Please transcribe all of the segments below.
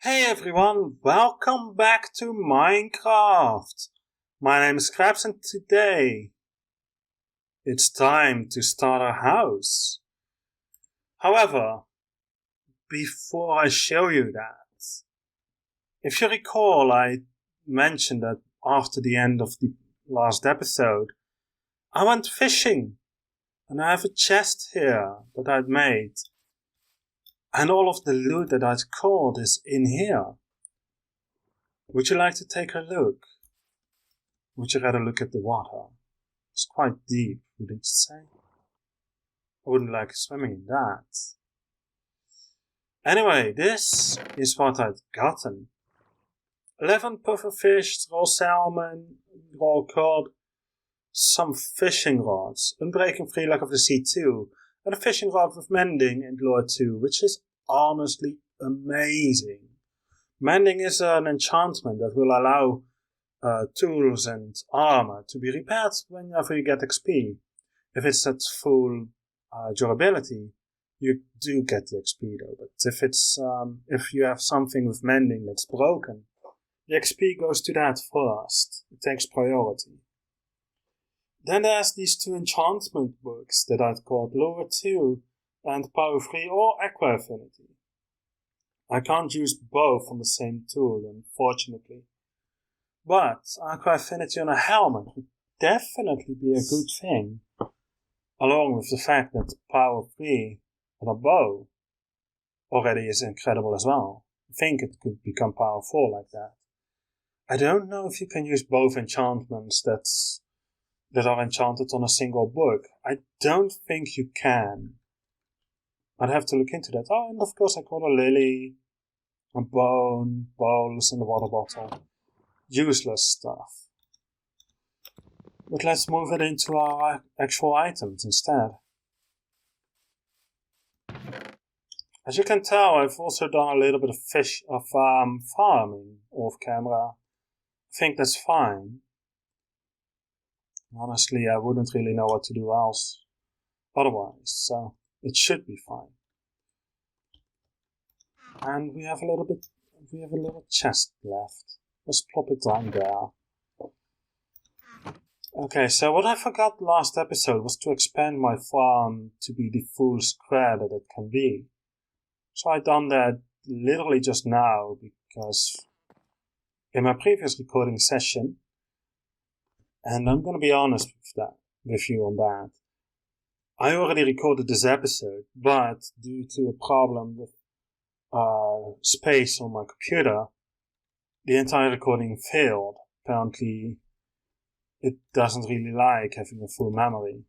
Hey everyone, welcome back to Minecraft. My name is Scraps and today it's time to start a house. However, before I show you that, if you recall, I mentioned that after the end of the last episode, I went fishing and I have a chest here that I'd made. And all of the loot that I'd caught is in here. Would you like to take a look? Would you rather look at the water? It's quite deep, wouldn't you say? I wouldn't like swimming in that. Anyway, this is what I've gotten. 11 pufferfish, raw salmon, raw cod, some fishing rods, unbreaking free luck of the sea 2, and a fishing rod with mending and lure 2, which is honestly amazing. Mending is an enchantment that will allow tools and armor to be repaired whenever you get XP. If it's at full durability, you do get the XP though. But if you have something with mending that's broken, the XP goes to that first. It takes priority. Then there's these two enchantment books that I've called Lure 2 and Power 3 or Aqua Affinity. I can't use both on the same tool, unfortunately. But Aqua Affinity on a helmet would definitely be a good thing, along with the fact that Power 3 on a bow already is incredible as well. I think it could become Power 4 like that. I don't know if you can use both enchantments that are enchanted on a single book. I don't think you can. I'd have to look into that. Oh, and of course I caught a lily, a bone, bowls, and a water bottle. Useless stuff. But let's move it into our actual items instead. As you can tell, I've also done a little bit of farming off camera. I think that's fine. Honestly, I wouldn't really know what to do else otherwise, so it should be fine. And we have a little chest left. Let's plop it down there. Okay, so what I forgot last episode was to expand my farm to be the full square that it can be. So I done that literally just now because in my previous recording session, and I'm gonna be honest with you on that, I already recorded this episode, but due to a problem with space on my computer, the entire recording failed. Apparently, it doesn't really like having a full memory.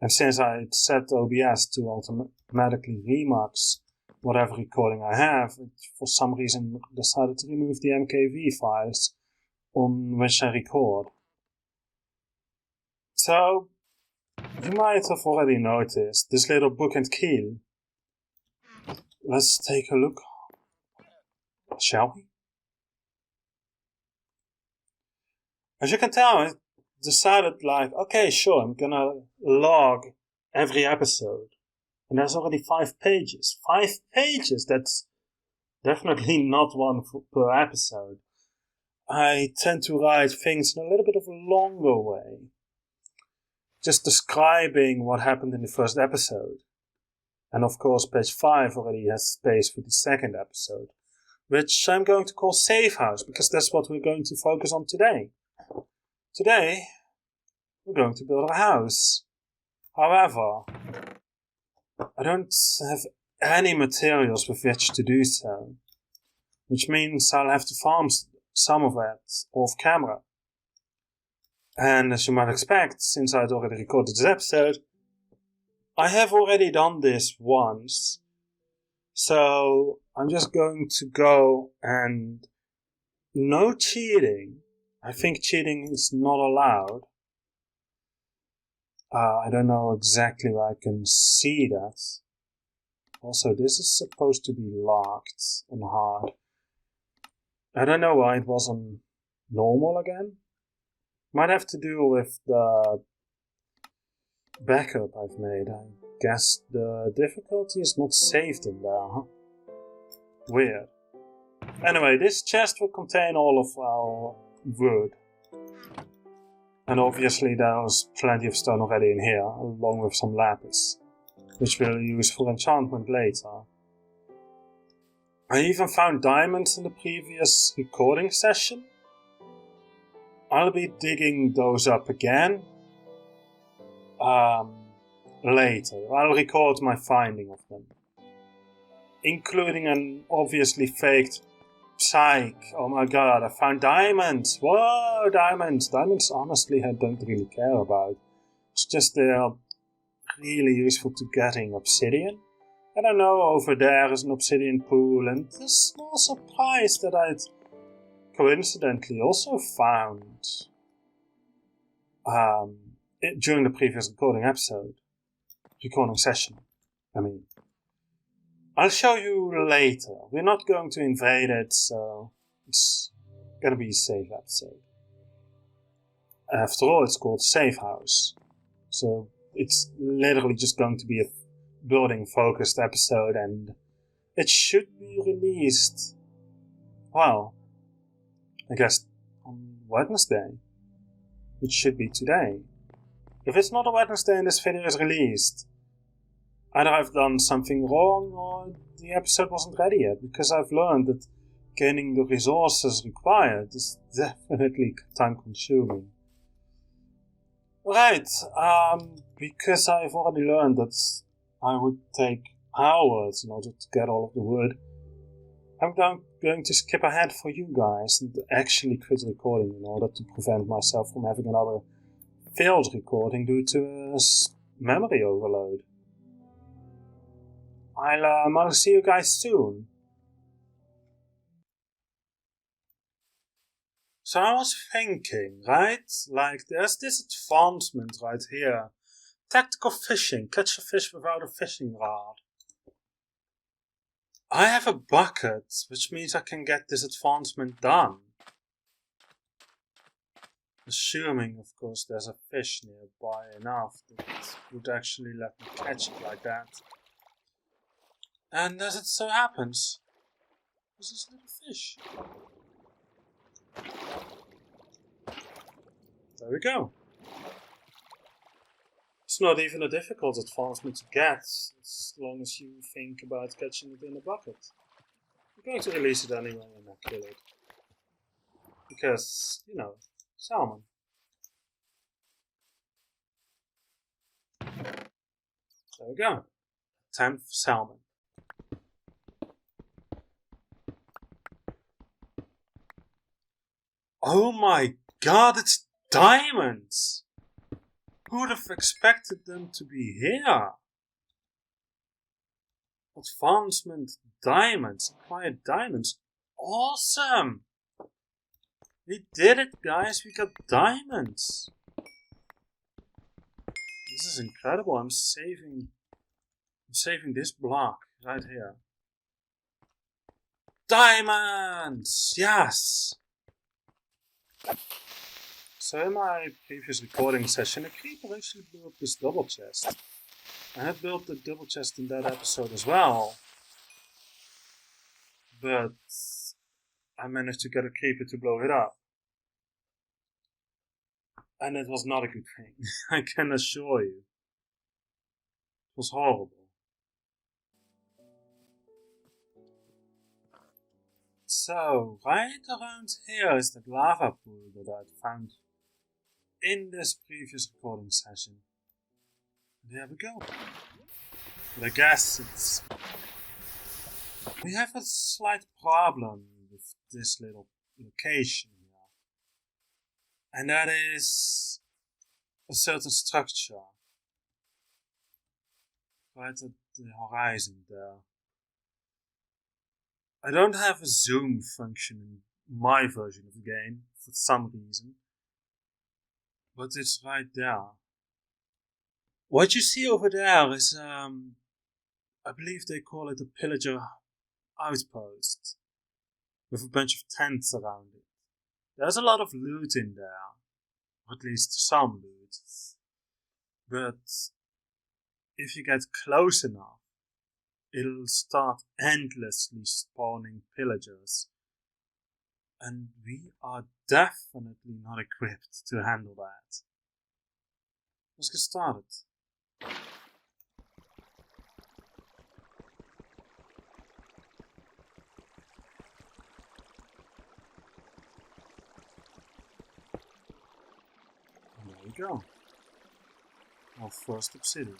And since I set OBS to automatically remix whatever recording I have, it for some reason decided to remove the MKV files on which I record. So, you might have already noticed this little book and keel. Let's take a look, shall we? As you can tell, I decided okay, sure, I'm gonna log every episode. And there's already 5 pages. 5 pages! That's definitely not one per episode. I tend to write things in a little bit of a longer way. Just describing what happened in the first episode. And of course, page 5 already has space for the second episode, which I'm going to call Safehouse, because that's what we're going to focus on today. Today, we're going to build a house. However, I don't have any materials with which to do so, which means I'll have to farm some of it off camera. And as you might expect, since I'd already recorded this episode, I have already done this once. So I'm just going to go and no cheating. I think cheating is not allowed. I don't know exactly where I can see that. Also, this is supposed to be locked on hard. I don't know why it was on normal again. Might have to do with the backup I've made. I guess the difficulty is not saved in there, huh? Weird. Anyway, this chest will contain all of our wood. And obviously there's plenty of stone already in here, along with some lapis, which we'll use for enchantment later. I even found diamonds in the previous recording session. I'll be digging those up again later. I'll record my finding of them, including an obviously faked psych. Oh my god, I found diamonds! Whoa, diamonds! Diamonds honestly I don't really care about. It's just they're really useful to getting obsidian. And I know over there is an obsidian pool, and a small surprise that I'd coincidentally also found during the previous recording session. I'll show you later. We're not going to invade it, so it's gonna be a safe episode. After all, it's called Safehouse, so it's literally just going to be a building-focused episode, and it should be released, well, I guess on Wednesday, which should be today. If it's not a Wednesday and this video is released, either I've done something wrong or the episode wasn't ready yet, because I've learned that gaining the resources required is definitely time-consuming. Right, because I've already learned that I would take hours in order to get all of the wood, I'm going to skip ahead for you guys and actually quit recording in order to prevent myself from having another failed recording due to a memory overload. I'll see you guys soon. So I was thinking, right? Like, there's this advancement right here. Tactical fishing. Catch a fish without a fishing rod. I have a bucket, which means I can get this advancement done. Assuming, of course, there's a fish nearby enough that would actually let me catch it like that. And as it so happens, there's this little fish. There we go. It's not even a difficult advancement to get, as long as you think about catching it in a bucket. I'm going to release it anyway and not kill it. Because, you know, salmon. There we go. Time for salmon. Oh my god, it's diamonds! Who would have expected them to be here? Advancement diamonds. Acquired diamonds. Awesome! We did it, guys. We got diamonds. This is incredible. I'm saving this block right here. Diamonds! Yes! So in my previous recording session, a creeper actually blew up this double chest. I had built the double chest in that episode as well. But I managed to get a creeper to blow it up. And it was not a good thing, I can assure you. It was horrible. So, right around here is the lava pool that I found in this previous recording session. There we go. But I guess it's... we have a slight problem with this little location here. And that is a certain structure. Right at the horizon there. I don't have a zoom function in my version of the game, for some reason. But it's right there. What you see over there is, I believe they call it a pillager outpost. With a bunch of tents around it. There's a lot of loot in there. Or at least some loot. But if you get close enough, it'll start endlessly spawning pillagers. And we are definitely not equipped to handle that. Let's get started. And there we go. Our first obsidian.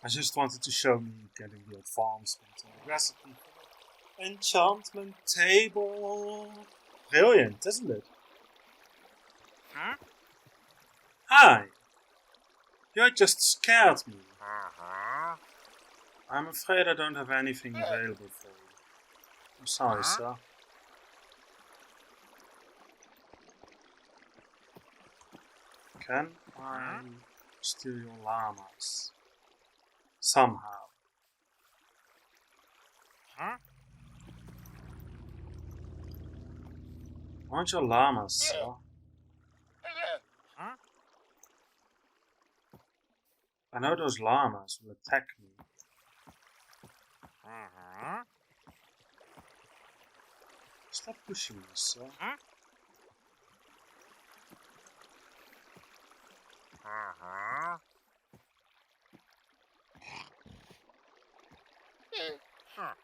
I just wanted to show me getting the advancement and the recipe for the enchantment table. Brilliant, isn't it? Huh? Hi! You just scared me. I'm afraid I don't have anything available for you. I'm sorry, sir. Can I steal your llamas? Somehow. Huh? Aren't your llamas, sir? Huh? I know those llamas will attack me. Stop pushing me, sir.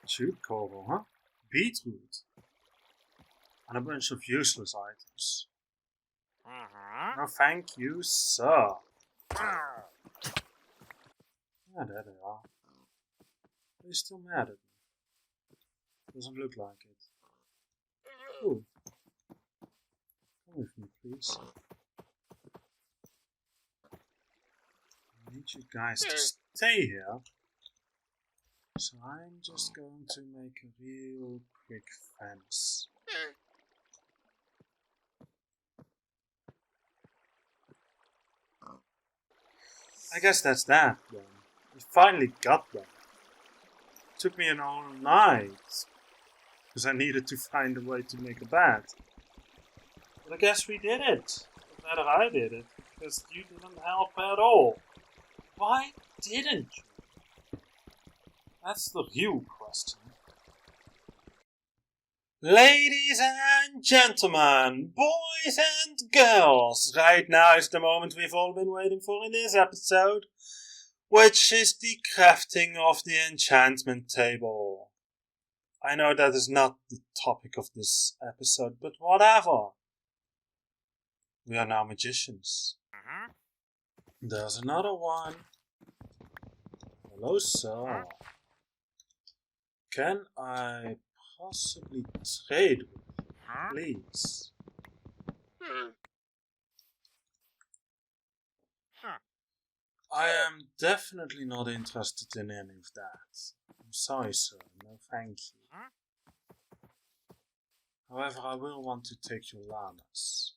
Tube coral, huh? Beetroot. And a bunch of useless items. No, thank you, sir. Yeah, there they are. They're still mad at me. Doesn't look like it. Ooh. Come with me, please. I need you guys to stay here. So I'm just going to make a real quick fence. I guess that's that then. We finally got them. It took me an all night. Because I needed to find a way to make a bed. But I guess we did it. Or rather I did it. Because you didn't help at all. Why didn't you? That's the real question. Ladies and gentlemen, boys and girls, right now is the moment we've all been waiting for in this episode, which is the crafting of the enchantment table. I know that is not the topic of this episode, but whatever. We are now magicians. There's another one. Hello, sir. Can I possibly trade with you, please? I am definitely not interested in any of that. I'm sorry, sir. No, thank you. However, I will want to take your llamas.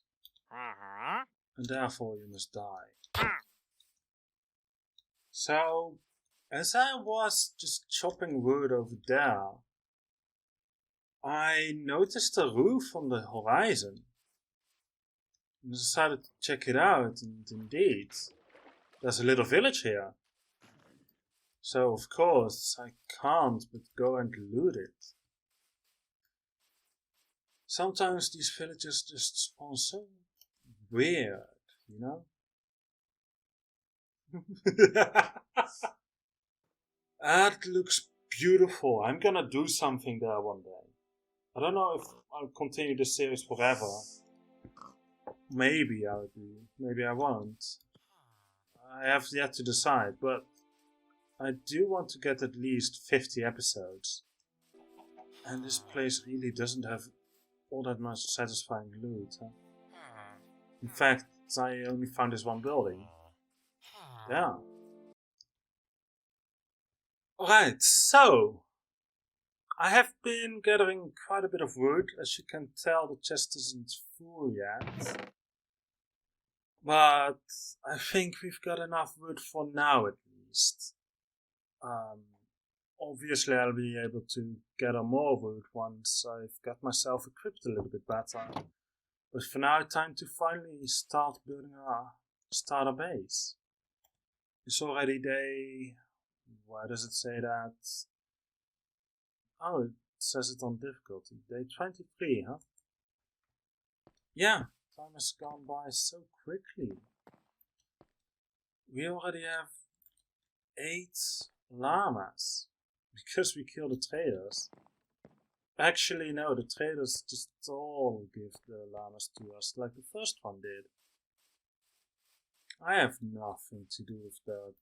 And therefore you must die. So, as I was just chopping wood over there, I noticed a roof on the horizon. And I decided to check it out, and indeed, there's a little village here. So, of course, I can't but go and loot it. Sometimes these villages just spawn so weird, you know? That looks beautiful. I'm gonna do something there one day. I don't know if I'll continue this series forever. Maybe I'll do, maybe I won't. I have yet to decide, but I do want to get at least 50 episodes. And this place really doesn't have all that much satisfying loot. Huh? In fact, I only found this one building. Yeah. Alright, so I have been gathering quite a bit of wood. As you can tell, the chest isn't full yet. But I think we've got enough wood for now at least. Obviously I'll be able to gather more wood once I've got myself equipped a little bit better. But for now, time to finally start building our starter base. It's already day... Why does it say that? Oh, it says it on difficulty. Day 23, huh? Yeah, time has gone by so quickly. We already have 8 llamas. Because we killed the traders. Actually, no, the traders just all give the llamas to us, like the first one did. I have nothing to do with the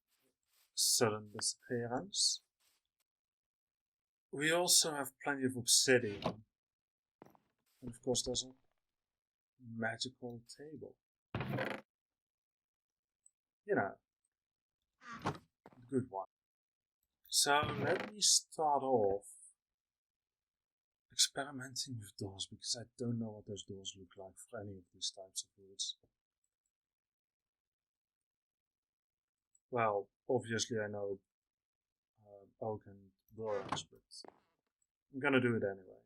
sudden disappearance. We also have plenty of obsidian. And of course there's a magical table. You know, the good one. So let me start off experimenting with doors, because I don't know what those doors look like for any of these types of woods. Well, obviously I know oak and birch, but I'm gonna do it anyway.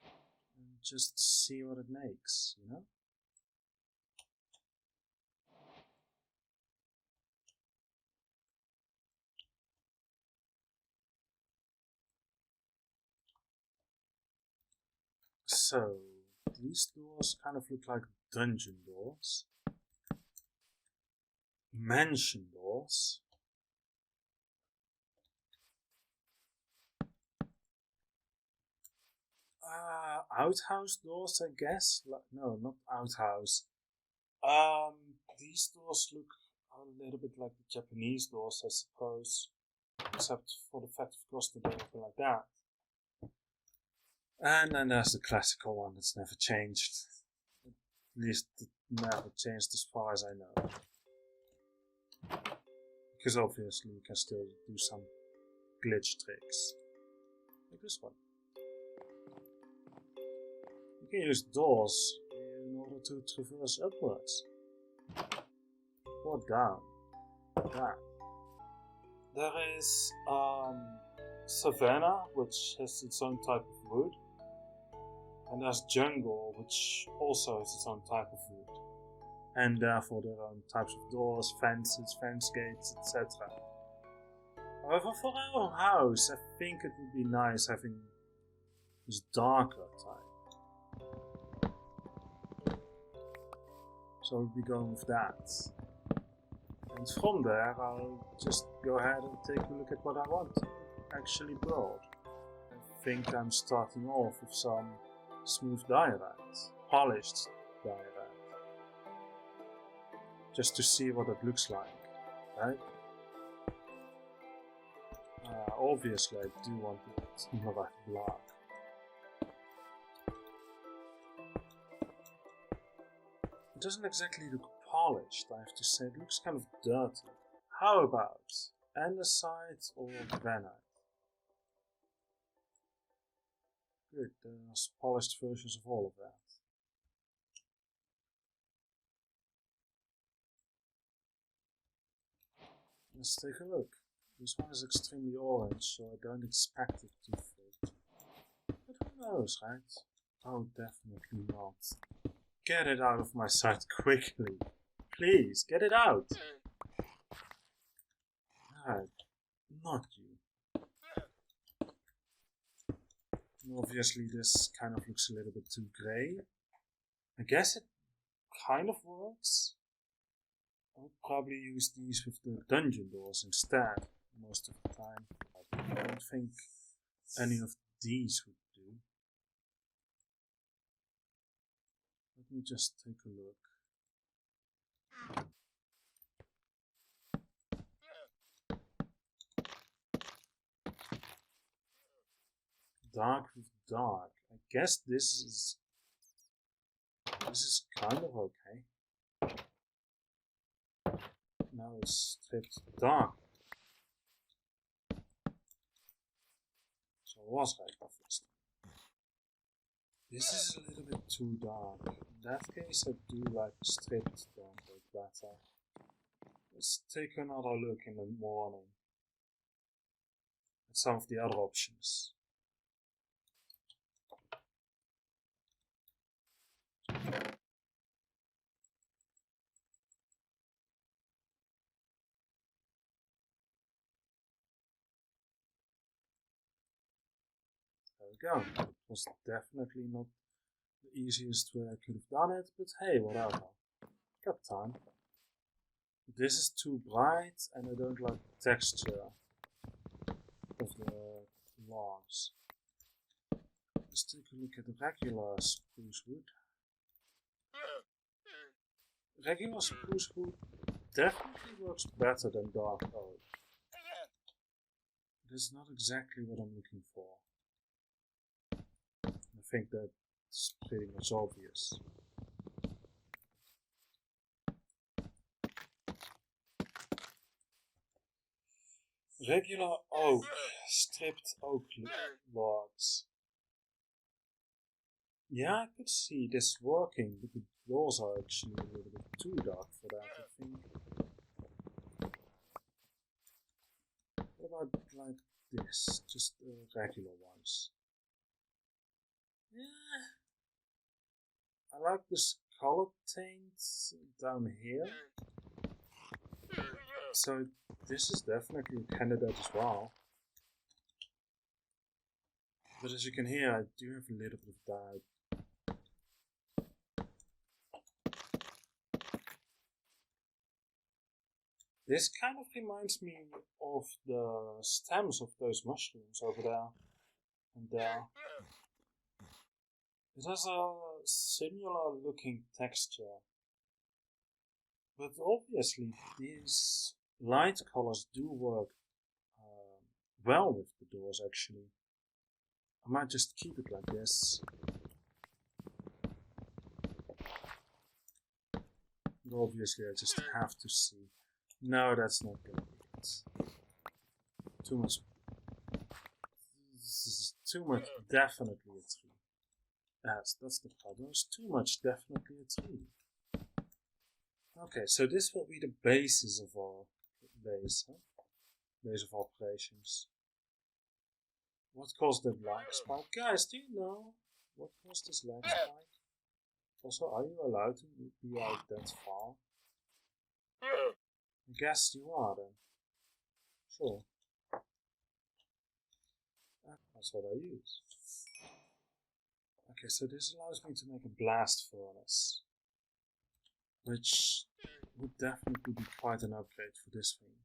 And just see what it makes, you know? So, these doors kind of look like dungeon doors. Mansion doors. Outhouse doors, I guess? No, not outhouse. These doors look a little bit like the Japanese doors, I suppose. Except for the fact, of course, that they open like that. And then there's the classical one that's never changed. At least it never changed as far as I know. Because obviously you can still do some glitch tricks. Like this one. You can use doors in order to traverse upwards. Or down. Like that. There is savanna, which has its own type of wood. And there's jungle, which also has its own type of wood. And therefore there are types of doors, fences, fence gates, etc. However, for our house, I think it would be nice having this darker type. So we'll be going with that. And from there, I'll just go ahead and take a look at what I want to actually build. I think I'm starting off with some smooth diorite, polished diorite. Just to see what it looks like, right? Obviously I do want it not black. It doesn't exactly look polished, I have to say. It looks kind of dirty. How about andesite or granite? Good, there's polished versions of all of that. Let's take a look. This one is extremely orange, so I don't expect it to fit. But who knows, right? Oh, definitely not. Get it out of my sight quickly. Please, get it out. Alright, not you. And obviously this kind of looks a little bit too grey. I guess it kind of works. I would probably use these with the dungeon doors instead, most of the time. I don't think any of these would do. Let me just take a look. Dark with dark. I guess this is kind of okay. Now it's stripped dark. So I was right the first time. This is a little bit too dark. In that case I do like stripped dark better. Let's take another look in the morning at some of the other options. going. It was definitely not the easiest way I could have done it, but hey, whatever. Got time. This is too bright, and I don't like the texture of the logs. Let's take a look at the regular spruce wood. Regular spruce wood definitely works better than dark oak. It is not exactly what I'm looking for. I think that's pretty much obvious. Regular oak, stripped oak logs. Yeah, I could see this working, but the doors are actually a little bit too dark for that, I think. What about like this? Just regular ones. Yeah. I like this color taint down here. So this is definitely a candidate as well. But as you can hear, I do have a little bit of doubt. This kind of reminds me of the stems of those mushrooms over there and there. It has a similar looking texture. But obviously these light colors do work well with the doors actually. I might just keep it like this. But obviously I just have to see. No, that's not gonna be it. Too much. This is too much. Definitely a 3. Yes, that's the problem. It's too much. Definitely a 3. Okay, so this will be the basis of our base, huh? Base of operations. What caused the lag spike? Guys, do you know what caused this lag spike? Also, are you allowed to be out that far? I guess you are then. Sure. That's what I use. Okay, so this allows me to make a blast furnace, which would definitely be quite an upgrade for this thing.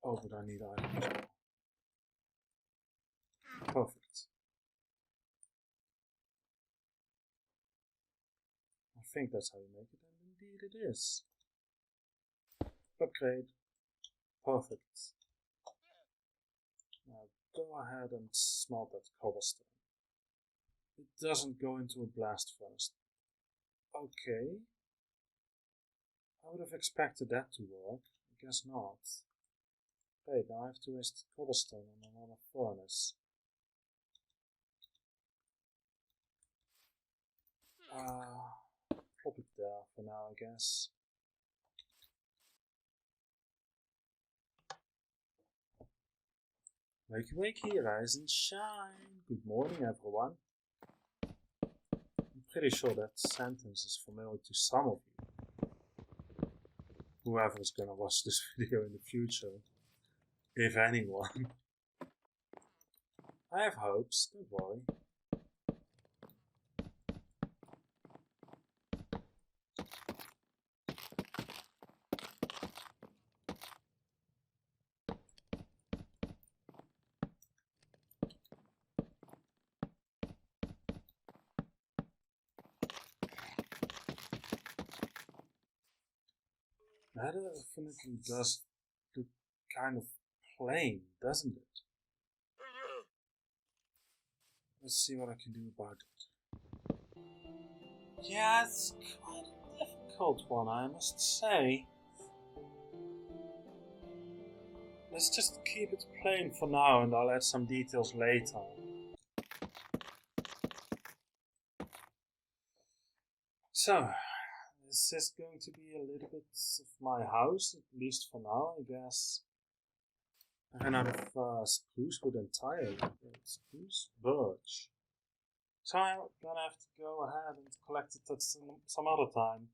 Oh, but I need iron as well. Perfect. I think that's how you make it, and indeed it is. Upgrade. Perfect. Now go ahead and smelt that cobblestone. It doesn't go into a blast furnace. Okay. I would have expected that to work. I guess not. Great, now I have to waste cobblestone on another furnace. Plop it there for now, I guess. Wakey wakey, rise and shine. Good morning, everyone. I'm pretty sure that sentence is familiar to some of you. Whoever is gonna watch this video in the future. If anyone. I have hopes, don't worry. That definitely does look kind of plain, doesn't it? Let's see what I can do about it. Yeah, it's quite a difficult one, I must say. Let's just keep it plain for now and I'll add some details later. So, this is going to be a little bit of my house, at least for now, I guess. I ran out of spruce wood entirely. Spruce? Birch. So I'm gonna have to go ahead and collect it at some other time.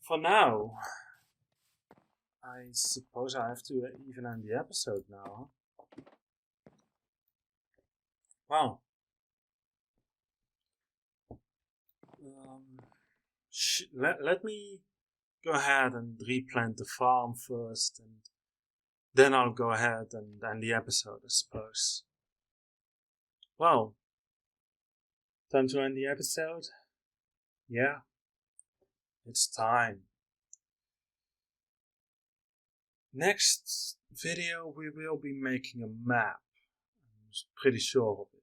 For now, I suppose I have to even end the episode now. Well, let me go ahead and replant the farm first, and then I'll go ahead and end the episode, I suppose. Well, time to end the episode? Yeah, it's time. Next video we will be making a map. I'm pretty sure of it.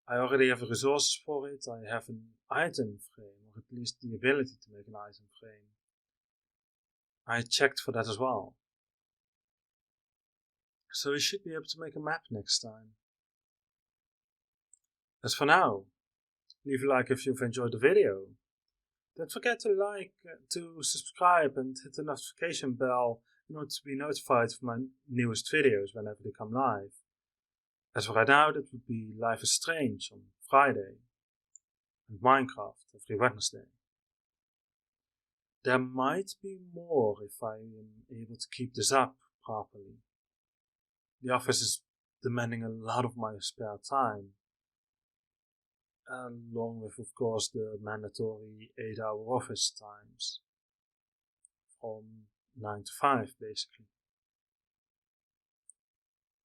I already have resources for it. I have an item frame, or at least the ability to make an item frame. I checked for that as well. So we should be able to make a map next time. As for now, leave a like if you've enjoyed the video. Don't forget to like, to subscribe and hit the notification bell in order to be notified of my newest videos whenever they come live. As for right now, that would be Life is Strange on Friday and Minecraft every Wednesday. There might be more if I am able to keep this up properly. The office is demanding a lot of my spare time, along with, of course, the mandatory 8-hour office times from 9 to 5 basically.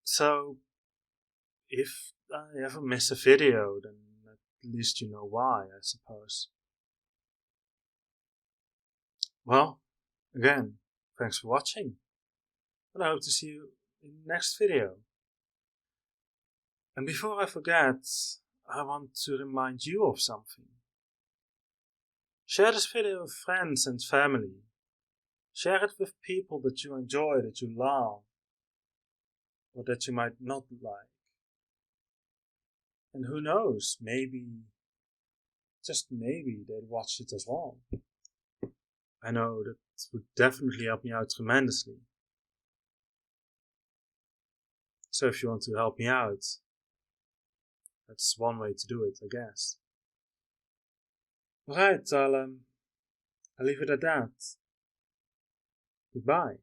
So if I ever miss a video, then at least you know why, I suppose. Well, again, thanks for watching, and I hope to see you in the next video. And before I forget, I want to remind you of something. Share this video with friends and family. Share it with people that you enjoy, that you love, or that you might not like. And who knows, maybe, just maybe, they'll watch it as well. I know that would definitely help me out tremendously. So if you want to help me out, that's one way to do it, I guess. Alright, I'll leave it at that. Goodbye.